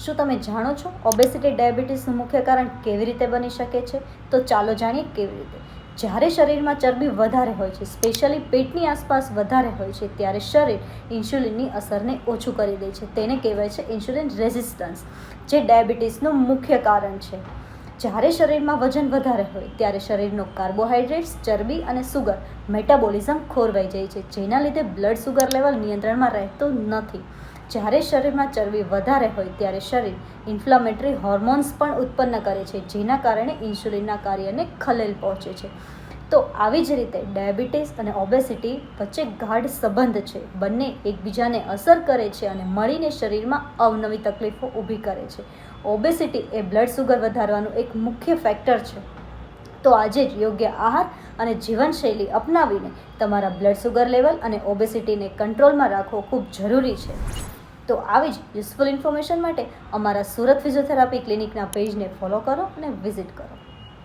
શું તમે જાણો છો ઓબેસિટી ડાયાબિટીસનું મુખ્ય કારણ કેવી રીતે બની શકે છે? તો ચાલો જાણીએ કેવી રીતે. જ્યારે શરીરમાં ચરબી વધારે હોય છે, સ્પેશિયલી પેટની આસપાસ વધારે હોય છે, ત્યારે શરીર ઇન્સ્યુલિનની અસરને ઓછું કરી દે છે. તેને કહેવાય છે ઇન્સ્યુલિન રેઝિસ્ટન્સ, જે ડાયાબિટીસનું મુખ્ય કારણ છે. જ્યારે શરીરમાં વજન વધારે હોય ત્યારે શરીરનો કાર્બોહાઈડ્રેટ્સ, ચરબી અને સુગર મેટાબોલિઝમ ખોરવાઈ જાય છે, જેના લીધે બ્લડ સુગર લેવલ નિયંત્રણમાં રહેતું નથી. જ્યારે શરીરમાં ચરબી વધારે હોય ત્યારે શરીર ઇન્ફ્લામેટરી હોર્મોન્સ પણ ઉત્પન્ન કરે છે, જેના કારણે ઇન્સ્યુલિનના કાર્યને ખલેલ પહોંચે છે. તો આવી જ રીતે ડાયાબિટીસ અને ઓબેસિટી વચ્ચે ગાઢ સંબંધ છે. બંને એકબીજાને અસર કરે છે અને મળીને શરીરમાં અવનવી તકલીફો ઊભી કરે છે. ઓબેસિટી એ બ્લડ સુગર વધારવાનું એક મુખ્ય ફેક્ટર છે. તો આજે જ યોગ્ય આહાર અને જીવનશૈલી અપનાવીને તમારા બ્લડ સુગર લેવલ અને ઓબેસિટીને કંટ્રોલમાં રાખવો ખૂબ જરૂરી છે. તો આવી જ યુઝફુલ ઇન્ફોર્મેશન માટે અમારા સુરત ફિઝિયોથેરાપી ક્લિનિકના પેજને ફોલો કરો અને વિઝિટ કરો.